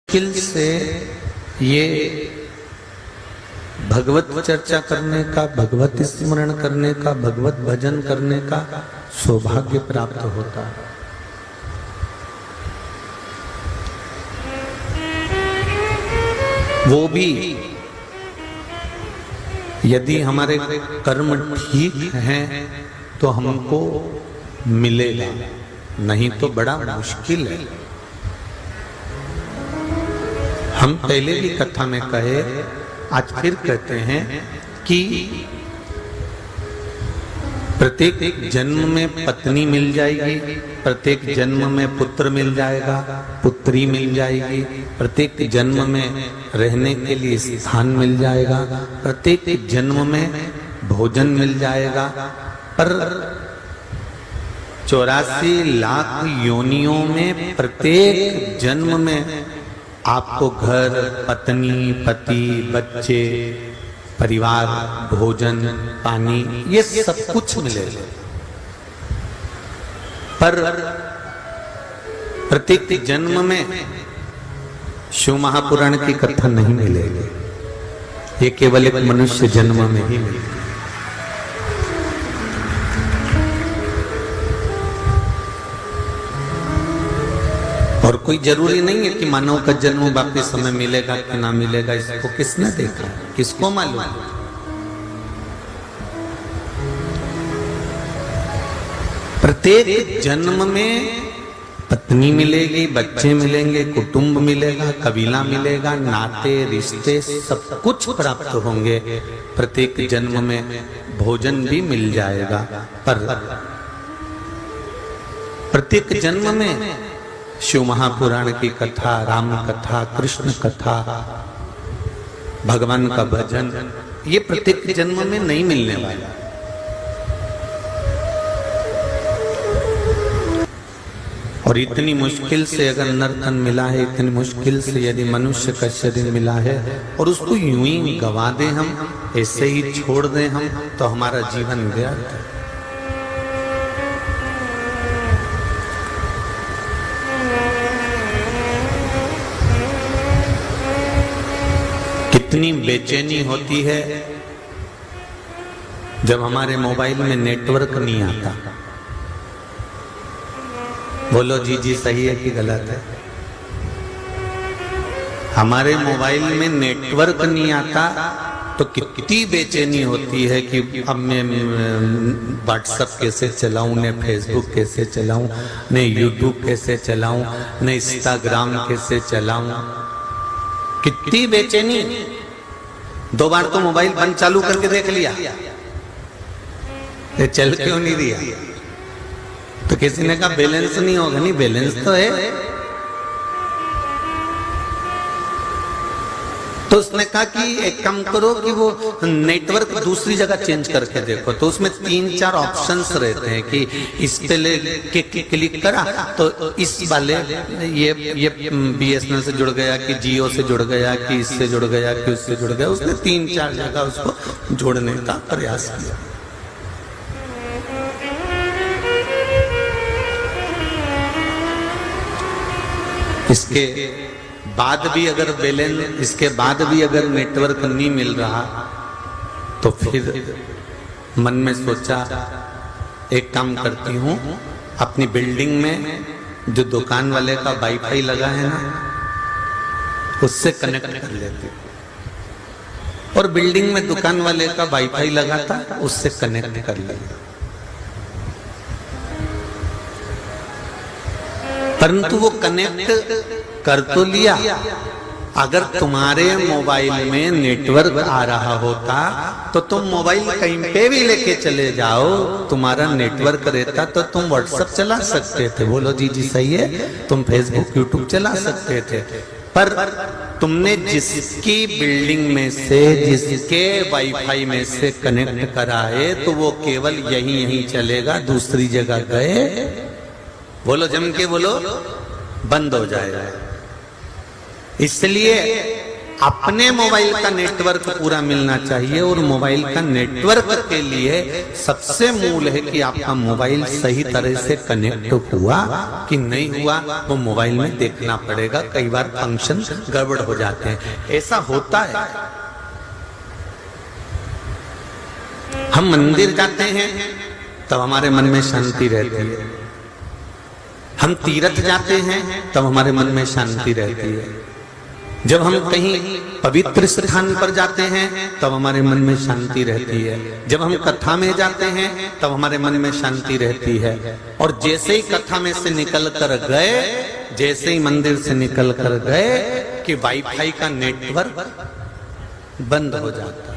मुश्किल से ये भगवत चर्चा करने का, भगवत स्मरण करने का, भगवत भजन करने का सौभाग्य प्राप्त होता है। वो भी यदि हमारे कर्म ठीक हैं तो हमको मिलेगा, नहीं तो बड़ा मुश्किल है। हम पहले भी कथा में कहे, आज फिर कहते हैं कि प्रत्येक जन्म में पत्नी मिल जाएगी, प्रत्येक जन्म में पुत्र मिल जाएगा, पुत्री मिल जाएगी, प्रत्येक जन्म में रहने के लिए स्थान मिल जाएगा, प्रत्येक जन्म में भोजन मिल जाएगा। पर 84 लाख योनियों में प्रत्येक जन्म में आपको घर, पत्नी, पति, बच्चे, परिवार, भोजन, पानी, ये सब कुछ मिलेगा। पर प्रत्येक जन्म में शिव महापुराण की कथा नहीं मिलेगी, ये केवल एक मनुष्य जन्म में ही मिलेगी। और कोई जरूरी नहीं है कि मानव का जन्म वापिस समय मिलेगा कि ना मिलेगा, इसको किसने देखा, किसको मालूम। प्रत्येक जन्म में पत्नी मिलेगी, बच्चे मिलेंगे, कुटुंब मिलेगा, कबीला मिलेगा, नाते रिश्ते सब कुछ प्राप्त होंगे। प्रत्येक जन्म में भोजन भी मिल जाएगा। पर प्रत्येक जन्म में शिव महापुराण की कथा, राम कथा, कृष्ण कथा, भगवान का भजन, ये प्रत्येक जन्म में नहीं मिलने वाला। और इतनी मुश्किल से अगर नरतन मिला है, इतनी मुश्किल से यदि मनुष्य का शरीर मिला है और उसको यूं ही गवा दें हम, ऐसे ही छोड़ दें हम, तो हमारा जीवन व्यर्थ है। कितनी बेचैनी होती है जब हमारे मोबाइल में नेटवर्क नहीं आता। बोलो जी जी सही है कि गलत है? हमारे मोबाइल में नेटवर्क नहीं आता तो कितनी बेचैनी होती है कि अब मैं व्हाट्सएप कैसे चलाऊं, ने फेसबुक कैसे चलाऊं, ने यूट्यूब कैसे चलाऊं, ने इंस्टाग्राम कैसे चलाऊं। कितनी बेचैनी। 2 बार तो मोबाइल बंद चालू करके देख लिया, ये चल क्यों नहीं दिया? तो किसी ने कहा बैलेंस नहीं होगा। नहीं, बैलेंस तो है। तो उसने कहा कि एक काम करो कि वो नेटवर्क दूसरी जगह चेंज करके देखो। तो उसमें 3-4 ऑप्शंस रहते हैं कि इस पे क्लिक करा तो इस वाले ये BSNL से जुड़ गया, कि जियो से जुड़ गया, कि इससे जुड़ गया, कि उससे जुड़ गया। उसने 3-4 जगह उसको जोड़ने का प्रयास किया। इसके बाद भी अगर बैलेंस, इसके बाद भी अगर नेटवर्क नहीं मिल रहा तो फिर मन में सोचा एक काम करती हूँ, अपनी बिल्डिंग में जो दुकान वाले का वाईफाई लगा है ना, उससे कनेक्ट कर लेती हूँ। और बिल्डिंग में दुकान वाले का वाईफाई लगा था, उससे कनेक्ट कर लिया। परंतु वो कनेक्ट कर तो लिया, अगर तुम्हारे मोबाइल में नेटवर्क आ रहा होता तो तुम मोबाइल कहीं पे भी लेके चले जाओ, तुम्हारा नेटवर्क रहता तो तुम व्हाट्सएप चला सकते थे। बोलो जी जी सही है? तुम फेसबुक, यूट्यूब चला सकते थे। पर तुमने जिसकी बिल्डिंग में से, जिसके वाईफाई में से कनेक्ट करा है, तो वो केवल यहीं चलेगा, दूसरी जगह गए, बोलो जम के बोलो, बंद हो जाएगा। इसलिए अपने मोबाइल का नेटवर्क पूरा मिलना चाहिए। और मोबाइल का नेटवर्क के लिए सबसे मूल है कि आपका मोबाइल सही तरह से कनेक्ट हुआ कि नहीं हुआ, वो मोबाइल में देखना पड़ेगा। कई बार फंक्शन गड़बड़ हो जाते हैं, ऐसा होता है। हम मंदिर जाते हैं तब हमारे मन में शांति रहती है, हम तीर्थ जाते हैं तब हमारे मन में शांति रहती है, जब हम कहीं पवित्र स्थान पर जाते हैं तब हमारे मन में शांति रहती है, जब हम कथा में जाते हैं तब हमारे मन में शांति रहती है। और जैसे ही कथा में से निकल कर गए, जैसे ही मंदिर से निकल कर गए कि वाईफाई का नेटवर्क बंद हो जाता,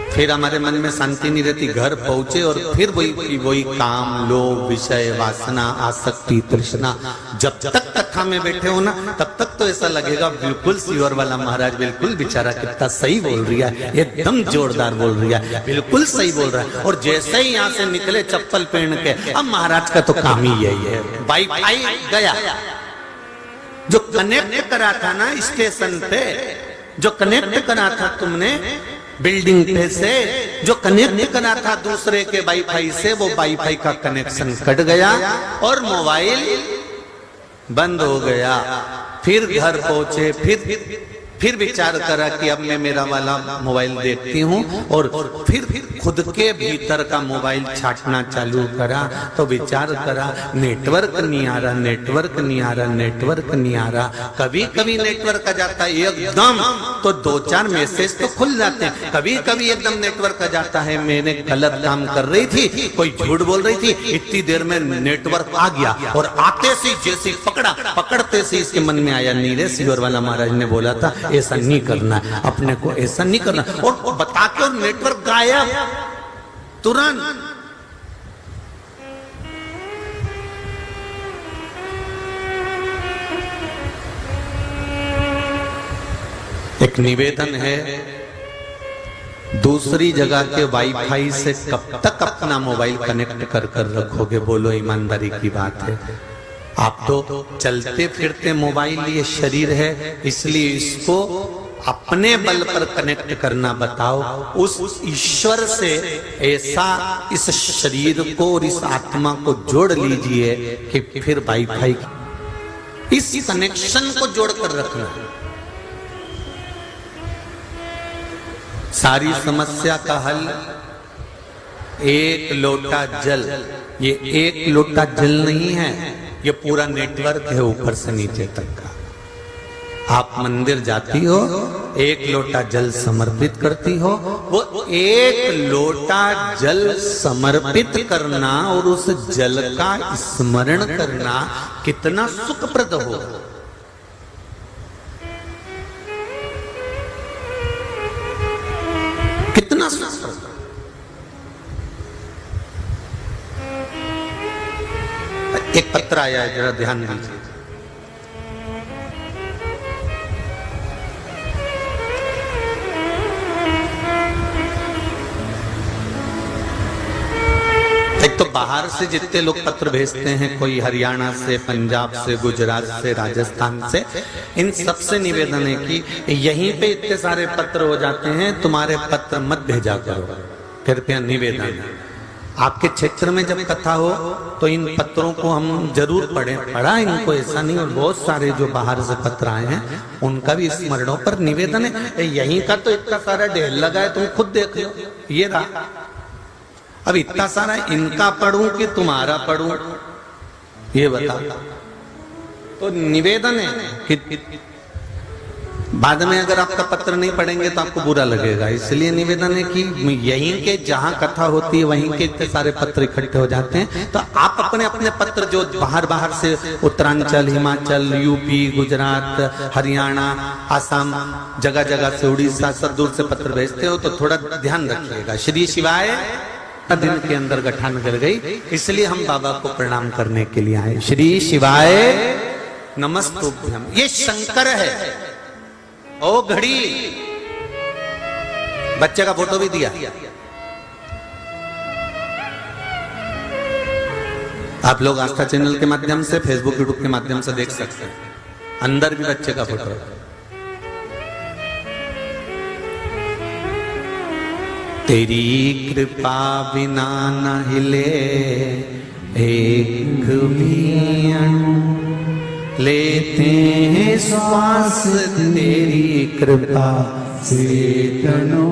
फिर हमारे मन में शांति नहीं रहती। घर पहुंचे और फिर वही काम, लोभ, विषय, वासना, आसक्ति, तृष्णा। जब तक कथा में बैठे हो ना, तब तक तो ऐसा लगेगा बिल्कुल सीवर वाला महाराज बिल्कुल बेचारा कितना सही बोल रही है, एकदम जोरदार बोल रही है, बिल्कुल सही बोल रहा है। और जैसे ही यहाँ से निकले चप्पल पहन के, अब महाराज का तो काम ही यही है, वाईफाई गया। जो कनेक्ट करा था ना स्टेशन पे, जो कनेक्ट करा था तुमने बिल्डिंग पे से, जो कनेक्ट करा था दूसरे के वाईफाई से, वो वाईफाई का कनेक्शन कट गया और मोबाइल बंद हो गया। फिर घर पहुंचे, फिर विचार करा कि अब मैं मेरा वाला मोबाइल देखती हूँ, और फिर खुद के भीतर का मोबाइल छाटना चालू करा तो विचार करा नेटवर्क नहीं आ रहा, नेटवर्क नहीं आ रहा, नेटवर्क नहीं आ रहा। कभी कभी नेटवर्क आ जाता है एकदम, तो 2-4 मैसेज तो खुल जाते हैं। कभी कभी एकदम नेटवर्क आ जाता है, मैंने गलत काम कर रही थी, कोई झूठ बोल रही थी, इतनी देर में नेटवर्क आ गया और आते से जैसे पकड़ते से इसके मन में आया, नीरे सीवर वाला महाराज ने बोला था ऐसा नहीं करना, अपने को ऐसा नहीं करना, और बता के और नेटवर्क गायब तुरंत। एक निवेदन है, दूसरी जगह के वाईफाई से कब तक अपना मोबाइल कनेक्ट कर रखोगे? बोलो, ईमानदारी की बात है। आप तो चलते फिरते मोबाइल ये शरीर है, इसलिए इसको अपने बल पर कनेक्ट करना बताओ। उस ईश्वर से ऐसा इस शरीर को और इस आत्मा को जोड़ लीजिए कि फिर वाईफाई इस कनेक्शन को जोड़कर रखना। सारी समस्या का हल एक लोटा जल। ये एक लोटा जल नहीं है, ये पूरा नेटवर्क है ऊपर से नीचे तक का। आप मंदिर जाती हो, एक लोटा जल समर्पित करती हो, वो एक लोटा जल समर्पित करना और उस जल का स्मरण करना कितना सुखप्रद हो। कितना सुखप्रद। एक पत्र आया है, जरा ध्यान दीजिए। एक तो बाहर से जितने लोग पत्र भेजते हैं, कोई हरियाणा से, पंजाब से, गुजरात से, राजस्थान से, इन सबसे निवेदन है कि यहीं पे इतने सारे पत्र हो जाते हैं, तुम्हारे पत्र मत भेजा करो, कृपया निवेदन है। आपके क्षेत्र में जब कथा हो तो इन पत्रों को हम जरूर पढ़ा इनको, ऐसा नहीं। और बहुत सारे जो बाहर से पत्र आए हैं उनका भी स्मरणों पर निवेदन है। यहीं का तो इतना सारा ढेर लगा है, तुम खुद देख लो, ये रहा। अब इतना सारा इनका पढ़ूं कि तुम्हारा पढ़ूं, ये बताओ। तो निवेदन है कि बाद में अगर आपका पत्र नहीं पढ़ेंगे तो आपको बुरा लगेगा, इसलिए निवेदन है कि यहीं के जहां कथा होती है वहीं के इतने सारे पत्र इकट्ठे हो जाते हैं, तो आप अपने अपने पत्र जो बाहर से उत्तरांचल, हिमाचल, यूपी, गुजरात, हरियाणा, आसाम, जगह जगह से, उड़ीसा, सब दूर से पत्र भेजते हो तो थोड़ा ध्यान रखिएगा। श्री शिवाय दिन के अंदर गठान कर गई, इसलिए हम बाबा को प्रणाम करने के लिए आए। श्री शिवाय नमस्तुभ्यम। ये शंकर है। ओ घड़ी, बच्चे का फोटो भी दिया। आप लोग आस्था चैनल के माध्यम से, फेसबुक, यूट्यूब के माध्यम से देख सकते हैं। अंदर भी बच्चे का फोटो है। तेरी कृपा बिना न हिले एक भी अणु, लेते हैं श्वास तेरी कृपा से तनो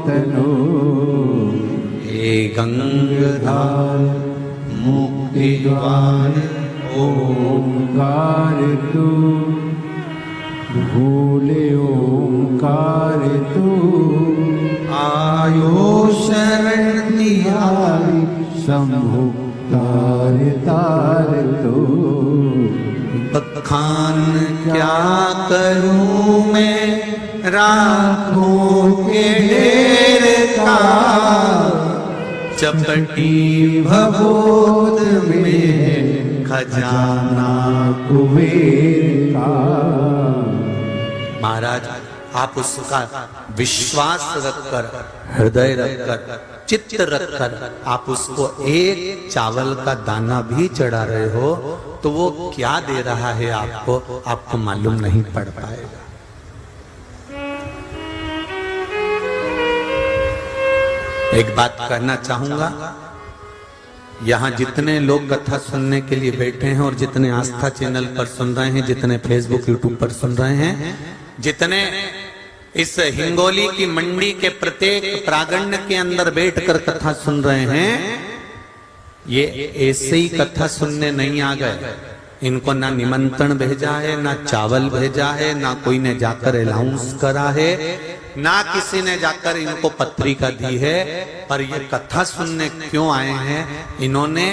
तनो। हे गंगाधार मुक्ति द्वार ओंकार तू, भूले ओंकार तू। आयो शरण तिहारी शंभु तार तार तू। बखान क्या करूं मैं राखों के ढेर का, चपटी भगोत में खजाना कुबेर का। महाराज आप उसका विश्वास रखकर, हृदय रखकर, चित्त रखकर आप उसको एक चावल का दाना भी चढ़ा रहे हो तो वो क्या दे रहा है आपको मालूम नहीं पड़ पाएगा। एक बात कहना चाहूंगा, यहाँ जितने लोग कथा सुनने के लिए बैठे हैं और जितने आस्था चैनल पर सुन रहे हैं, जितने फेसबुक यूट्यूब पर सुन रहे हैं, जितने इस हिंगोली की मंडी के प्रत्येक प्रांगण के अंदर बैठकर कथा सुन रहे हैं, ये ऐसे ही कथा सुनने नहीं आ गए। इनको ना निमंत्रण भेजा है, ना चावल भेजा है, ना कोई ने जाकर अनाउंस करा है, ना किसी ने जाकर इनको पत्रिका दी है। पर ये कथा सुनने क्यों आए हैं? इन्होंने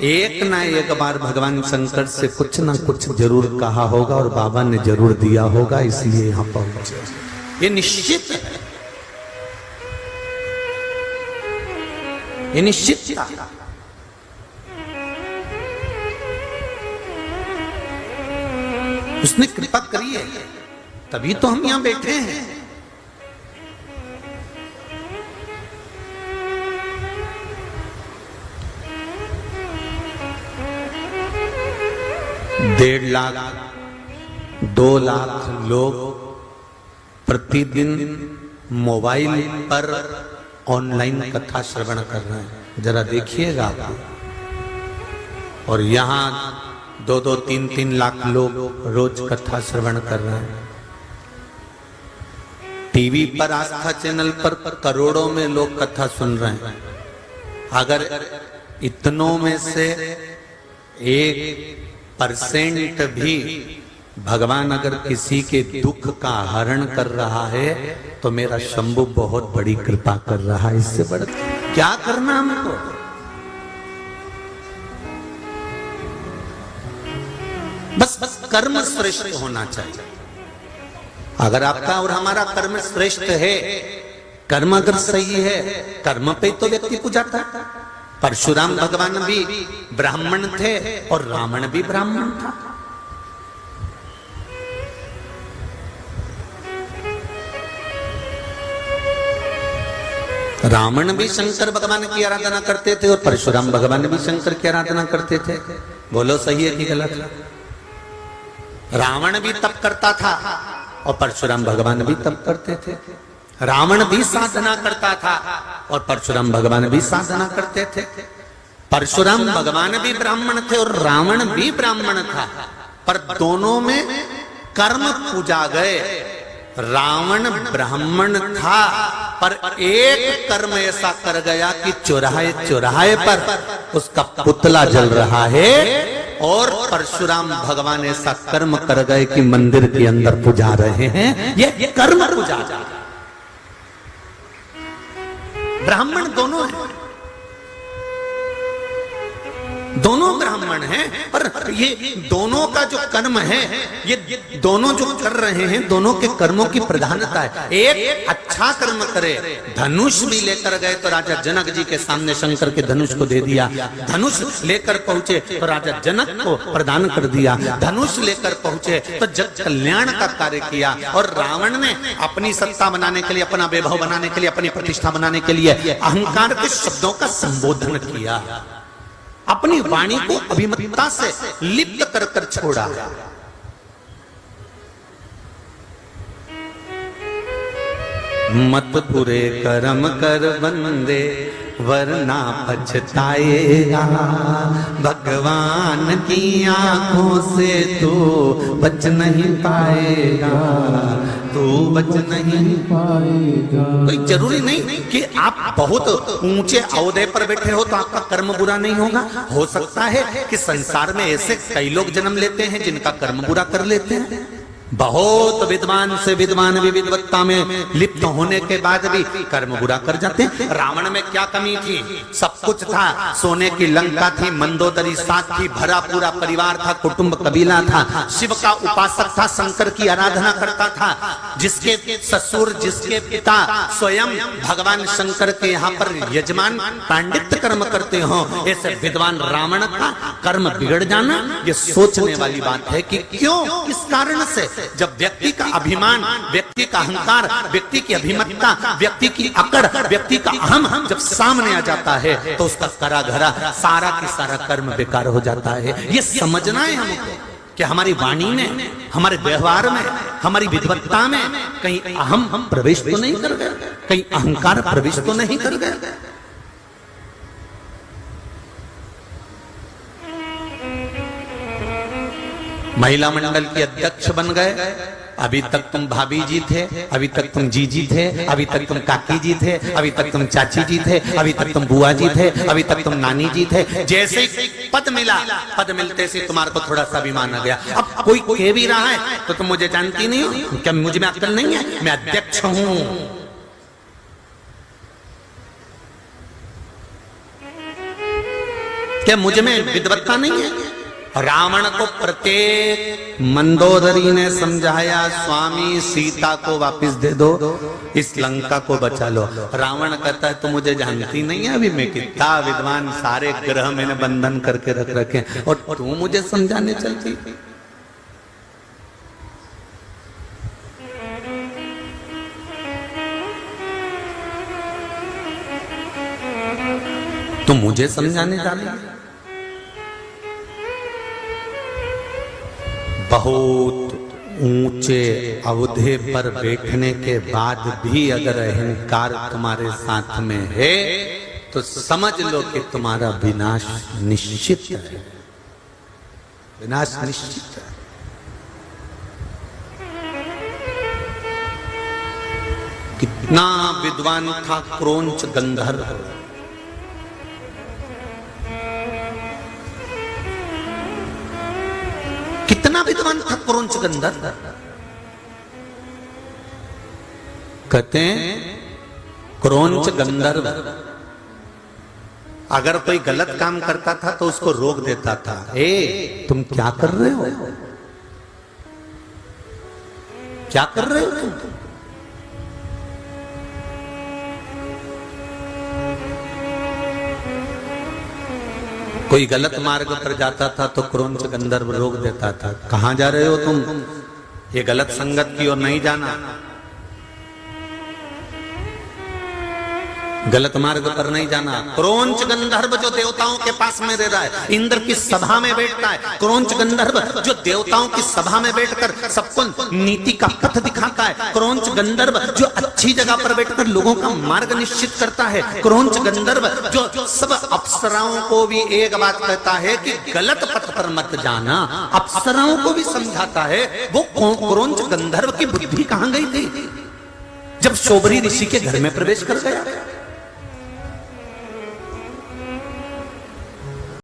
एक ना एक बार भगवान शंकर से कुछ ना कुछ जरूर कहा होगा और बाबा ने जरूर दिया होगा, इसलिए यहाँ पहुंचे। ये निश्चित है, ये निश्चित था। उसने कृपा करी है, तभी तो हम यहां बैठे हैं। डेढ़ लाख 2 लाख लोग प्रतिदिन मोबाइल पर ऑनलाइन कथा श्रवण कर रहे हैं, जरा देखिएगा आप। और यहाँ 2-2, 3-3 लाख लोग रोज कथा श्रवण कर रहे हैं। टीवी पर आस्था चैनल पर करोड़ों में लोग कथा सुन रहे हैं। अगर इतनों में से 1% भी भगवान अगर किसी के दुख का हरण कर रहा है तो मेरा शंभु बहुत बड़ी कृपा कर रहा है। इससे बड़ा क्या करना हमको? बस कर्म श्रेष्ठ होना चाहिए। अगर आपका और हमारा कर्म श्रेष्ठ है, कर्म अगर सही है, कर्म पे तो व्यक्ति को जाता है। परशुराम भगवान भी ब्राह्मण थे और रावण भी ब्राह्मण था। रावण भी शंकर भगवान की आराधना करते थे और परशुराम भगवान भी शंकर की आराधना करते थे। बोलो सही है कि गलत? रावण भी तप करता था और परशुराम भगवान भी तप करते थे। रावण भी साधना करता था और परशुराम भगवान भी साधना करते थे। परशुराम भगवान भी ब्राह्मण थे और रावण भी ब्राह्मण था, पर दोनों में कर्म पूजा गए। रावण ब्राह्मण था पर एक कर्म ऐसा कर गया कि चौराहे चौराहे पर उसका पुतला जल रहा है, और परशुराम भगवान ऐसा कर्म कर गए कि मंदिर के अंदर पूजा रहे हैं। ये कर्म पूजा। ब्राह्मण दोनों हैं, दोनों ब्राह्मण हैं, पर ये दोनों का जो कर्म है, ये दोनों जो कर रहे हैं, दोनों के कर्मों की प्रधानता है। एक अच्छा कर्म करे, धनुष भी लेकर गए तो राजा जनक जी के सामने शंकर के धनुष को दे दिया। धनुष लेकर पहुंचे तो राजा जनक को प्रदान कर दिया। धनुष लेकर पहुंचे तो जग कल्याण का कार्य किया। और रावण ने अपनी सत्ता बनाने के लिए, अपना वैभव बनाने के लिए, अपनी प्रतिष्ठा बनाने के लिए अहंकार के शब्दों का संबोधन किया। अपनी वाणी को अभिमतता से लिप्त कर कर छोड़ा। मत बुरे कर्म कर बंदे वरना पछताएगा। भगवान की आंखों से तू बच नहीं पाएगा, तू बच नहीं पाएगा। कोई जरूरी नहीं कि आप बहुत ऊंचे ओहदे पर बैठे हो तो आपका कर्म बुरा नहीं होगा। हो सकता है कि संसार में ऐसे कई लोग जन्म लेते हैं जिनका कर्म बुरा कर लेते हैं। बहुत विद्वान से विद्वान भी विद्वत्ता में लिप्त होने के बाद भी कर्म बुरा कर जाते हैं। रावण में क्या कमी थी? सब कुछ था, सोने की लंका थी, मंदोदरी साथ थी, भरा पूरा परिवार था, कुटुंब कबीला था, शिव का उपासक था, शंकर की आराधना करता था, जिसके ससुर जिसके पिता स्वयं भगवान शंकर के यहाँ पर यजमान पांडित्य कर्म करते हो, ऐसे विद्वान रावण का कर्म बिगड़ जाना ये सोचने वाली बात है कि क्यों, किस कारण से। जब व्यक्ति का अभिमान, व्यक्ति का अहंकार, व्यक्ति की अभिमत्ता, व्यक्ति की अकड़, व्यक्ति का अहम जब सामने आ जाता है तो उसका करा घरा सारा की सारा कर्म बेकार हो जाता है। ये समझना है हमको कि हमारी वाणी में, हमारे व्यवहार में, हमारी विद्वत्ता में कहीं अहम प्रवेश तो नहीं कर गए, कहीं अहंकार प्रवेश तो नहीं कर गए। महिला मंडल की अध्यक्ष बन गए। अभी तक तुम भाभी जी थे, अभी तक तुम जीजी थे, अभी तक तुम काकी जी थे, अभी तक तुम चाची जी थे, अभी तक तुम बुआ जी थे, अभी तक तुम नानी जी थे। जैसे ही पद मिला, पद मिलते से तुम्हारे को थोड़ा सा अभिमान आ गया। अब कोई कह भी रहा है तो तुम मुझे जानती नहीं हो क्या? मुझे में अक्ल नहीं है? मैं अध्यक्ष हूं। क्या मुझ में विद्वत्ता नहीं है? रावण को प्रत्येक मंदोदरी ने समझाया, स्वामी सीता को वापस दे दो, इस लंका को बचा लो। रावण कहता है तो मुझे जानती नहीं है, अभी मैं कितना विद्वान, सारे ग्रह मैंने बंधन करके रख रखे और तू मुझे समझाने चलती। तो मुझे समझाने जा रही है। बहुत ऊंचे अवधे पर बैठने के बाद भी अगर अहंकार तुम्हारे साथ में है तो समझ लो कि तुम्हारा विनाश निश्चित है, विनाश निश्चित है। कितना विद्वान था क्रौंच गंधर्व, कितना विद्वान था क्रौंच गंधर्व। कहते हैं क्रौंच गंधर्व अगर कोई गलत काम करता था तो उसको रोक देता था। ए तुम क्या कर रहे हो, क्या कर रहे हो तुम? कोई गलत मार्ग पर जाता था तो क्रौंच गंधर्व रोक देता था। कहां जा रहे हो तुम? ये गलत संगत की ओर नहीं जाना, गलत मार्ग पर नहीं जाना। क्रौंच गंधर्व जो देवताओं के पास में रह रहा है, इंद्र की सभा में बैठता है। क्रौंच गंधर्व जो देवताओं की सभा में बैठकर सबको नीति का पथ दिखाता है। क्रौंच गंधर्व जो अच्छी जगह पर बैठकर लोगों का मार्ग निश्चित करता है। क्रौंच गंधर्व जो सब अप्सराओं को भी एक बात कहता है कि गलत पथ पर मत जाना, अप्सराओं को भी समझाता है। वो क्रौंच गंधर्व की बुद्धि कहां गई थी जब शोभरी ऋषि के घर में प्रवेश कर गया?